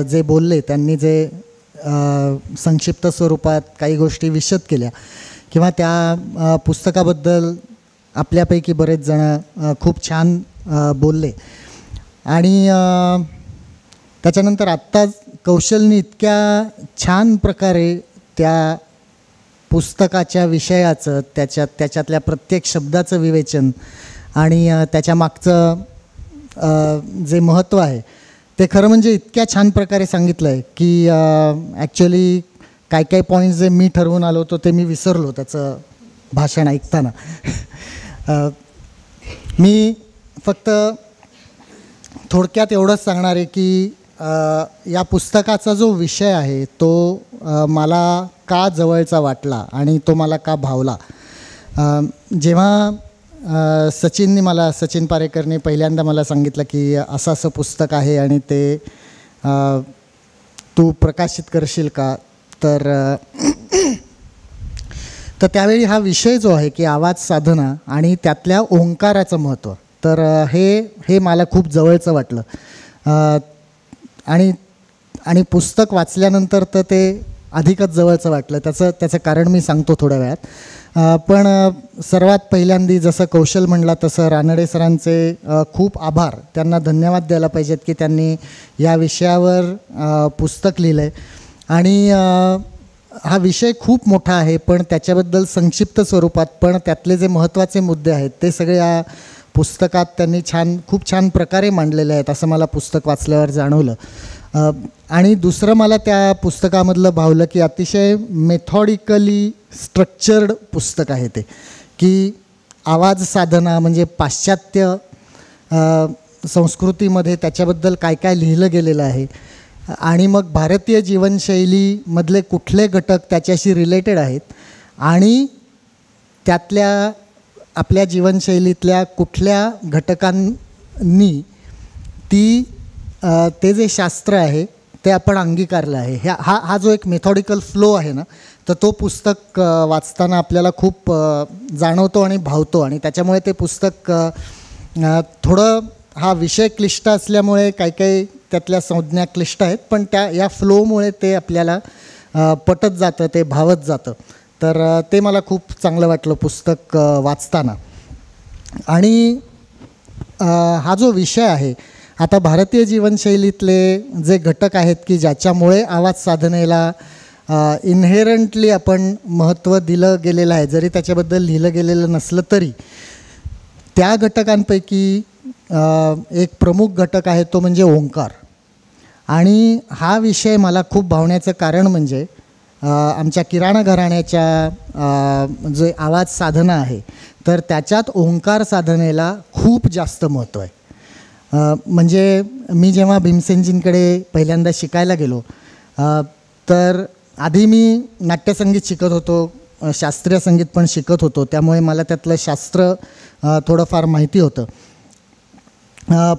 जे बोलले, त्यांनी जे संक्षिप्त स्वरूपात काही गोष्टी विशद केल्या किंवा त्या पुस्तकाबद्दल आपल्यापैकी बरेच जण खूप छान बोलले. आणि त्याच्यानंतर आत्ताच कौशलनी इतक्या छान प्रकारे त्या पुस्तकाच्या विषयाचं, त्याच्यातल्या प्रत्येक शब्दाचं विवेचन आणि त्याच्या मागचं जे महत्त्व आहे ते खरं म्हणजे इतक्या छान प्रकारे सांगितलं आहे की ॲक्च्युली काय पॉईंट्स जे मी ठरवून आलो होतो ते मी विसरलो त्याचं भाषण ऐकताना. मी फक्त थोडक्यात एवढंच सांगणार आहे की या पुस्तकाचा जो विषय आहे तो मला का जवळचा वाटला आणि तो मला का भावला. जेव्हा सचिन पारेकरने पहिल्यांदा मला सांगितलं की असं असं पुस्तक आहे आणि ते तू प्रकाशित करशील का, तर त्यावेळी हा विषय जो आहे की आवाज साधना आणि त्यातल्या ओंकाराचं महत्त्व, तर हे मला खूप जवळचं वाटलं. आणि पुस्तक वाचल्यानंतर तर ते अधिकच जवळचं वाटलं. त्याचं कारण मी सांगतो थोड्या वेळात. पण सर्वात पहिल्यांदा जसं कौशल म्हणला तसं रानडे सरांचे खूप आभार, त्यांना धन्यवाद द्यायला पाहिजेत की त्यांनी या विषयावर पुस्तक लिहिलं आहे. आणि हा विषय खूप मोठा आहे, पण त्याच्याबद्दल संक्षिप्त स्वरूपात पण त्यातले जे महत्त्वाचे मुद्दे आहेत ते सगळे या पुस्तकात त्यांनी खूप छान प्रकारे मांडलेले आहेत असं मला पुस्तक वाचल्यावर जाणवलं. आणि दुसरं मला त्या पुस्तकामधलं भावलं की अतिशय मेथॉडिकली स्ट्रक्चर्ड पुस्तक आहे ते, की आवाज साधना म्हणजे पाश्चात्य संस्कृतीमध्ये त्याच्याबद्दल काय काय लिहिलं गेलेलं आहे आणि मग भारतीय जीवनशैलीमधले कुठले घटक त्याच्याशी रिलेटेड आहेत आणि त्यातल्या आपल्या जीवनशैलीतल्या कुठल्या घटकांनी ते जे शास्त्र आहे ते आपण अंगीकारलं आहे. हा जो एक मेथॉडिकल फ्लो आहे ना, तर तो पुस्तक वाचताना आपल्याला खूप जाणवतो आणि भावतो. आणि त्याच्यामुळे ते पुस्तक थोडं, हा विषय क्लिष्ट असल्यामुळे काही त्यातल्या संज्ञा क्लिष्ट आहेत, पण या फ्लोमुळे ते आपल्याला पटत जातं, ते भावत जातं. तर ते मला खूप चांगलं वाटलं पुस्तक वाचताना. आणि हा जो विषय आहे, आता भारतीय जीवनशैलीतले जे घटक आहेत की ज्याच्यामुळे आवाज साधनेला इनहेरंटली आपण महत्त्व दिलं गेलेलं आहे, जरी त्याच्याबद्दल लिहिलं गेलेलं नसलं तरी त्या घटकांपैकी एक प्रमुख घटक आहे तो म्हणजे ओंकार. आणि हा विषय मला खूप भावण्याचं कारण म्हणजे आमच्या किराणा घराण्याच्या जे आवाज साधनं आहे तर त्याच्यात ओंकार साधनेला खूप जास्त महत्त्व आहे. म्हणजे मी जेव्हा भीमसेनजींकडे पहिल्यांदा शिकायला गेलो तर आधी मी नाट्यसंगीत शिकत होतो, शास्त्रीय संगीत पण शिकत होतो, त्यामुळे मला त्यातलं शास्त्र थोडंफार माहिती होतं.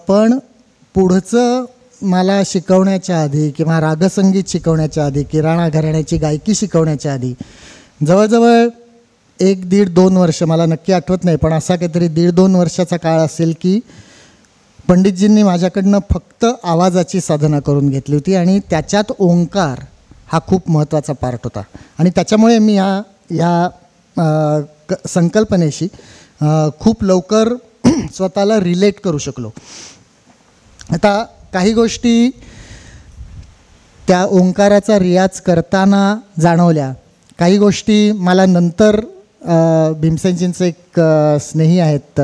पण पुढचं मला शिकवण्याच्या आधी किंवा रागसंगीत शिकवण्याच्या आधी, किराणा घराण्याची गायकी शिकवण्याच्या आधी जवळजवळ 1-1.5-2 वर्ष, मला नक्की आठवत नाही पण असा काहीतरी 1.5-2 वर्षाचा काळ असेल की पंडितजींनी माझ्याकडनं फक्त आवाजाची साधना करून घेतली होती आणि त्याच्यात ओंकार हा खूप महत्त्वाचा पार्ट होता. आणि त्याच्यामुळे मी ह्या संकल्पनेशी खूप लवकर स्वतःला रिलेट करू शकलो. आता काही गोष्टी त्या ओंकाराचा रियाज करताना जाणवल्या, काही गोष्टी मला नंतर भीमसेनजींचे एक स्नेही आहेत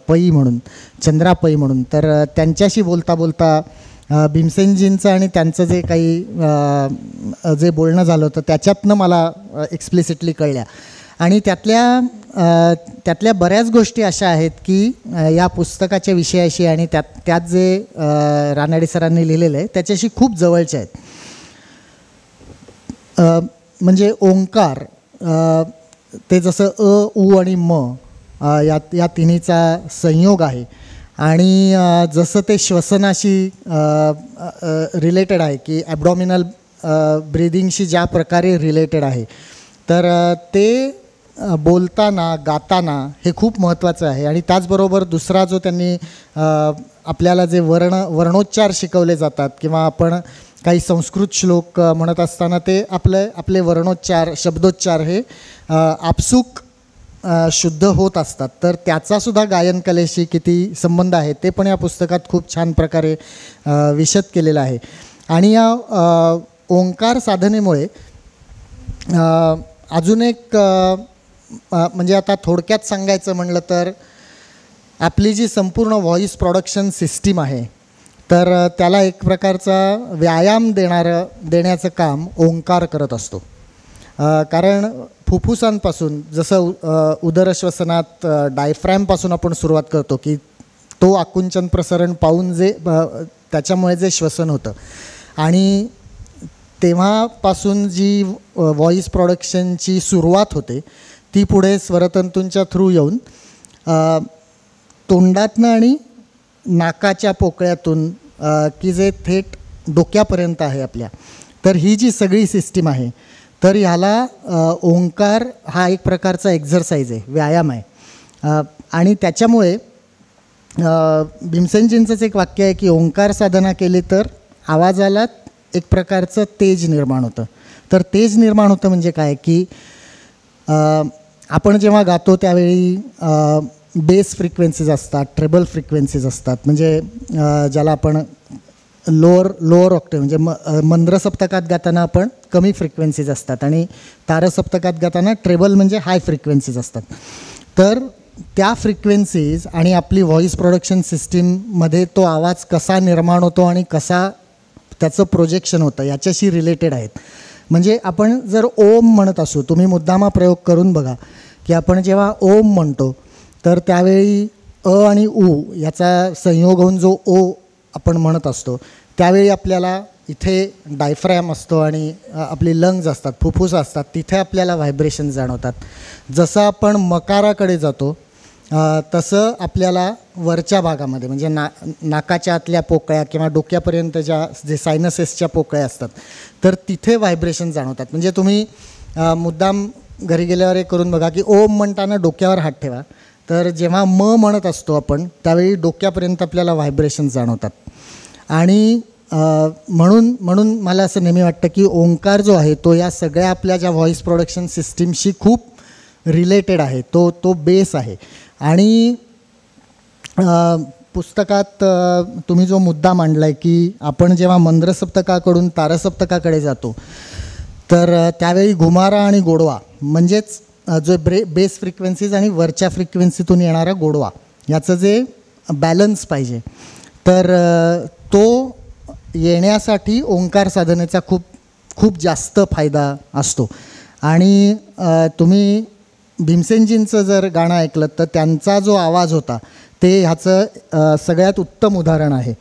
पै म्हणून, चंद्रा पै म्हणून, तर त्यांच्याशी बोलता बोलता भीमसेनजींचं आणि त्यांचं जे काही जे बोलणं झालं होतं त्याच्यातनं मला एक्सप्लिसिटली कळल्या. आणि त्यातल्या बऱ्याच गोष्टी अशा आहेत की या पुस्तकाच्या विषयाशी आणि त्यात जे रानडे सरांनी लिहिलेलं आहे त्याच्याशी खूप जवळचे आहेत. म्हणजे ओंकार ते जसं अ, उ आणि म या तिन्हीचा संयोग आहे आणि जसं ते श्वसनाशी रिलेटेड आहे की ॲबडॉमिनल ब्रीदिंगशी ज्या प्रकारे रिलेटेड आहे तर ते बोलताना गाताना हे खूप महत्त्वाचं आहे. आणि त्याचबरोबर दुसरा जो त्यांनी आपल्याला जे वर्णोच्चार शिकवले जातात किंवा आपण काही संस्कृत श्लोक म्हणत असताना ते आपले वर्णोच्चार शब्दोच्चार हे आपसूक शुद्ध होत असतात, तर त्याचासुद्धा गायनकलेशी किती संबंध आहे ते पण या पुस्तकात खूप छान प्रकारे विशद केलेलं आहे. आणि या ओंकार साधनेमुळे अजून एक म्हणजे आता थोडक्यात सांगायचं म्हणलं तर आपली जी संपूर्ण व्हॉईस प्रोडक्शन सिस्टीम आहे तर त्याला एक प्रकारचा व्यायाम देण्याचं काम ओंकार करत असतो. कारण फुफ्फुसांपासून जसं उदरश्वसनात डायफ्रॅमपासून आपण सुरुवात करतो की तो आकुंचन प्रसरण पाहून जे त्याच्यामुळे जे श्वसन होतं आणि तेव्हापासून जी व्हॉईस प्रोडक्शनची सुरुवात होते ती पुढे स्वरतंतूंच्या थ्रू येऊन तोंडातनं आणि नाकाच्या पोकळ्यातून की जे थेट डोक्यापर्यंत आहे आपल्या, तर ही जी सगळी सिस्टीम आहे तर ह्याला ओंकार हा एक प्रकारचा एक्झरसाइज आहे, व्यायाम आहे. आणि त्याच्यामुळे भीमसेनजींचंच एक वाक्य आहे की ओंकार साधना केली तर आवाजाला एक प्रकारचं तेज निर्माण होतं. तर तेज निर्माण होतं म्हणजे काय की आपण जेव्हा गातो त्यावेळी बेस फ्रिक्वेन्सीज असतात, ट्रेबल फ्रिक्वेन्सीज असतात, म्हणजे ज्याला आपण लोअर ऑक्टेव म्हणजे मंद्र सप्तकात गाताना आपण कमी फ्रिक्वेन्सीज असतात आणि तारसप्तकात गाताना ट्रेबल म्हणजे हाय फ्रिक्वेन्सीज असतात. तर त्या फ्रिक्वेन्सीज आणि आपली व्हॉईस प्रोडक्शन सिस्टीममध्ये तो आवाज कसा निर्माण होतो आणि कसा त्याचं प्रोजेक्शन होतं याच्याशी रिलेटेड आहेत. म्हणजे आपण जर ओम म्हणत असू, तुम्ही मुद्दामा प्रयोग करून बघा की आपण जेव्हा ओम म्हणतो तर त्यावेळी अ आणि उ याचा संयोग होऊन जो ओ आपण म्हणत असतो त्यावेळी आपल्याला इथे डायफ्रॅम असतो आणि आपली लंग्ज असतात, फुफ्फुस असतात, तिथे आपल्याला व्हायब्रेशन जाणवतात. जसं आपण मकाराकडे जातो तसं आपल्याला वरच्या भागामध्ये म्हणजे नाकाच्या आतल्या पोकळ्या किंवा डोक्यापर्यंत जे सायनसेसच्या पोकळ्या असतात तर तिथे व्हायब्रेशन जाणवतात. म्हणजे तुम्ही मुद्दाम घरी गेल्यावर एक करून बघा की ओम म्हणताना डोक्यावर हात ठेवा, तर जेव्हा म म्हणत असतो आपण त्यावेळी डोक्यापर्यंत आपल्याला व्हायब्रेशन जाणवतात. आणि म्हणून मला असं नेहमी वाटतं की ओंकार जो आहे तो या सगळ्या आपल्या ज्या व्हॉईस प्रोडक्शन सिस्टीमशी खूप रिलेटेड आहे, तो बेस आहे. आणि पुस्तकात तुम्ही जो मुद्दा मांडला आहे की आपण जेव्हा मंद्रसप्तकाकडून तारसप्तकाकडे जातो तर त्यावेळी घुमारा आणि गोडवा म्हणजेच जो बेस फ्रिक्वेन्सीज आणि वरच्या फ्रिक्वेन्सीतून येणारा गोडवा याचं जे बॅलन्स पाहिजे. तर तो येण्यासाठी ओंकार साधनेचा खूप खूप जास्त फायदा असतो. आणि तुम्ही भीमसेनजींचं जर गाणं ऐकलं तर त्यांचा जो आवाज होता ते ह्याचं सगळ्यात उत्तम उदाहरण आहे.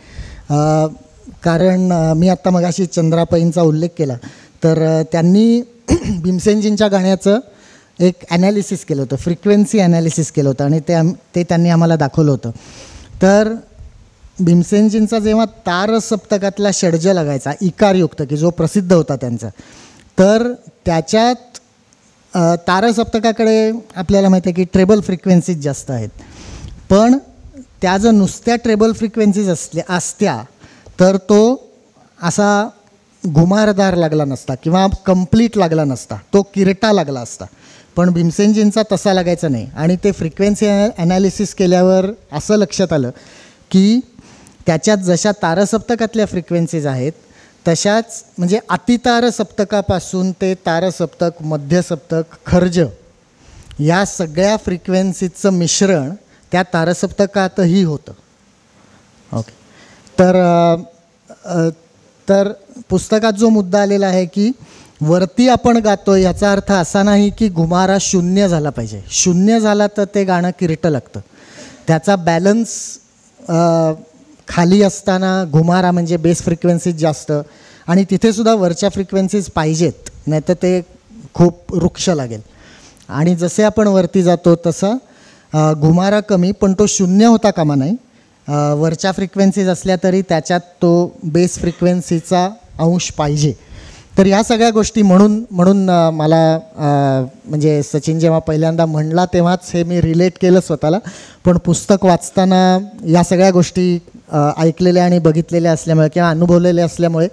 कारण मी आत्ता मगाशी चंद्रापाईंचा उल्लेख केला, तर त्यांनी भीमसेनजींच्या गाण्याचं एक ॲनालिसिस केलं होतं, फ्रिक्वेन्सी ॲनालिसिस केलं होतं आणि ते त्यांनी आम्हाला दाखवलं होतं. तर भीमसेनजींचा जेव्हा तारसप्तकातला षड्ज लागायचा इकारयुक्त, की जो प्रसिद्ध होता त्यांचा, तर त्याच्यात तारसप्तकाकडे आपल्याला माहिती आहे की ट्रेबल फ्रिक्वेन्सीज जास्त आहेत. पण त्या जर नुसत्या ट्रेबल फ्रिक्वेन्सीज असत्या तर तो असा घुमारदार लागला नसता किंवा कंप्लीट लागला नसता, तो किरटा लागला असता. पण भीमसेनजींचा तसा लागायचा नाही. आणि ते फ्रिक्वेन्सी ॲनालिसिस केल्यावर असं लक्षात आलं की त्याच्यात जशा तारसप्तकातल्या फ्रिक्वेन्सीज आहेत तशाच, म्हणजे अतितार सप्तकापासून ते तारसप्तक, मध्यसप्तक, खर्ज या सगळ्या फ्रिक्वेन्सीचं मिश्रण त्या तारसप्तकातही होतं. ओके. तर पुस्तकात जो मुद्दा आलेला आहे की वरती आपण गातो याचा अर्थ असा नाही की घुमारा शून्य झाला पाहिजे. शून्य झाला तर ते गाणं किरटं लागतं. त्याचा बॅलन्स खाली असताना घुमारा म्हणजे बेस फ्रिक्वेन्सीज जास्त आणि तिथेसुद्धा वरच्या फ्रिक्वेन्सीज पाहिजेत, नाही तर ते खूप वृक्ष लागेल. आणि जसे आपण वरती जातो तसा घुमारा कमी, पण तो शून्य होता कामा नाही. वरच्या फ्रिक्वेन्सीज असल्या तरी त्याच्यात तो बेस फ्रिक्वेन्सीचा अंश पाहिजे. तर ह्या सगळ्या गोष्टी म्हणून मला म्हणजे सचिन जेव्हा पहिल्यांदा म्हणला तेव्हाच हे मी रिलेट केलं स्वतःला. पण पुस्तक वाचताना या सगळ्या गोष्टी ऐकलेल्या आणि बघितलेल्या असल्यामुळे किंवा अनुभवलेल्या असल्यामुळे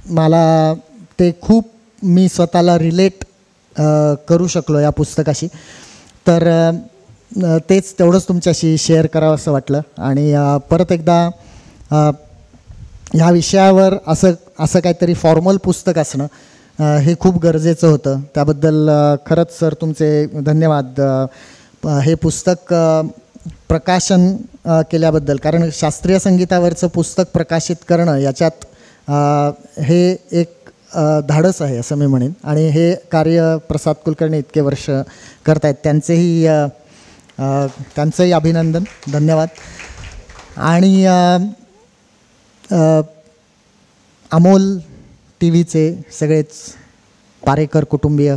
मला ते खूप मी स्वतःला रिलेट करू शकलो या पुस्तकाशी. तर तेच तेवढंच तुमच्याशी शेअर करावं असं वाटलं. आणि परत एकदा ह्या विषयावर असं काहीतरी फॉर्मल पुस्तक असणं हे खूप गरजेचं होतं. त्याबद्दल खरंच सर तुमचे धन्यवाद. हे पुस्तक प्रकाशन केल्याबद्दल, कारण शास्त्रीय संगीतावरचं पुस्तक प्रकाशित करणं याच्यात हे एक धाडस आहे असं मी म्हणेन. आणि हे कार्य प्रसाद कुलकर्णी इतके वर्ष करतायत, त्यांचंही अभिनंदन, धन्यवाद. आणि अमोल टी व्हीचे सगळेच पारेकर कुटुंबीय,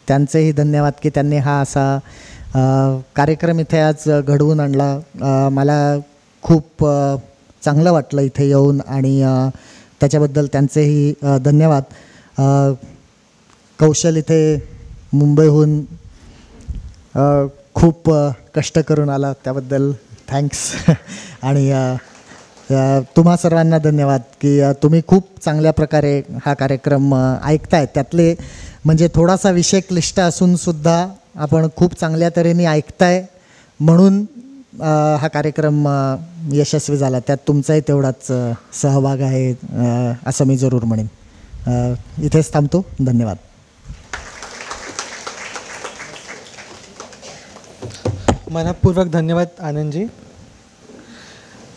त्यांचेही धन्यवाद की त्यांनी हा असा कार्यक्रम इथे आज घडवून आणला. मला खूप चांगलं वाटलं इथे येऊन आणि त्याच्याबद्दल त्यांचेही धन्यवाद. कौशल इथे मुंबईहून खूप कष्ट करून आला, त्याबद्दल थँक्स. आणि तुम्हा सर्वांना धन्यवाद की तुम्ही खूप चांगल्या प्रकारे हा कार्यक्रम ऐकताय. त्यातले म्हणजे थोडासा विषय क्लिष्ट असूनसुद्धा आपण खूप चांगल्या तऱ्हेने ऐकताय म्हणून हा कार्यक्रम यशस्वी झाला. त्यात तुमचाही तेवढाच सहभाग आहे असं मी जरूर म्हणेन. इथेच थांबतो. धन्यवाद. मनपूर्वक धन्यवाद आनंदजी.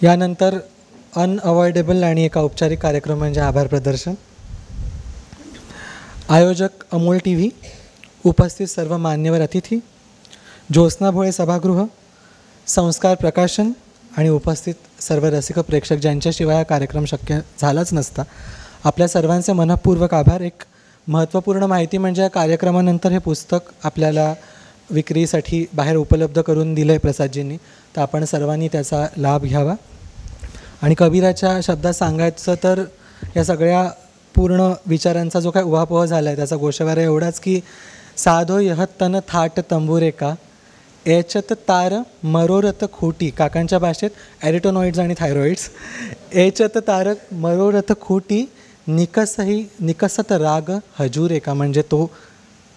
यानंतर अनअवॉइडेबल आणि एका औपचारिक कार्यक्रम म्हणजे आभार प्रदर्शन. आयोजक अमोल टी व्ही, उपस्थित सर्व मान्यवर अतिथी, ज्योत्स्ना भोळे सभागृह, संस्कार प्रकाशन आणि उपस्थित सर्व रसिक प्रेक्षक ज्यांच्याशिवाय हा कार्यक्रम शक्य झालाच नसता, आपल्या सर्वांचे मनपूर्वक आभार. एक महत्त्वपूर्ण माहिती म्हणजे या कार्यक्रमानंतर हे पुस्तक आपल्याला विक्रीसाठी बाहेर उपलब्ध करून दिलं आहे प्रसादजींनी, तर आपण सर्वांनी त्याचा लाभ घ्यावा. आणि कबीराच्या शब्दात सांगायचं तर या सगळ्या पूर्ण विचारांचा जो काय उहापोह झाला आहे त्याचा गोषवारा एवढाच की साधो यहत्तन थाट तंबुरेका एचत तार मरोरथ खोटी, काकांच्या भाषेत ॲरिटोनॉइड्स आणि थायरॉइड्स, एचत तार मरोरथ खोटी निकसत राग हजूरेका, म्हणजे तो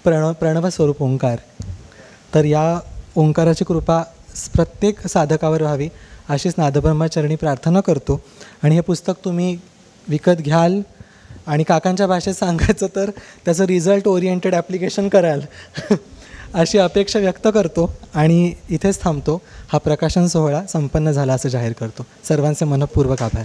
प्रणव स्वरूप ओंकार. तर या ओंकाराची कृपा प्रत्येक साधकावर व्हावी अशीच नादब्रह्मचरणी प्रार्थना करतो. आणि हे पुस्तक तुम्ही विकत घ्याल आणि काकांच्या भाषेत सांगायचं तर त्याचं रिझल्ट ओरिएंटेड ॲप्लिकेशन कराल अशी अपेक्षा व्यक्त करतो आणि इथेच थांबतो. हा प्रकाशन सोहळा संपन्न झाला असं जाहीर करतो. सर्वांचे मनःपूर्वक आभार.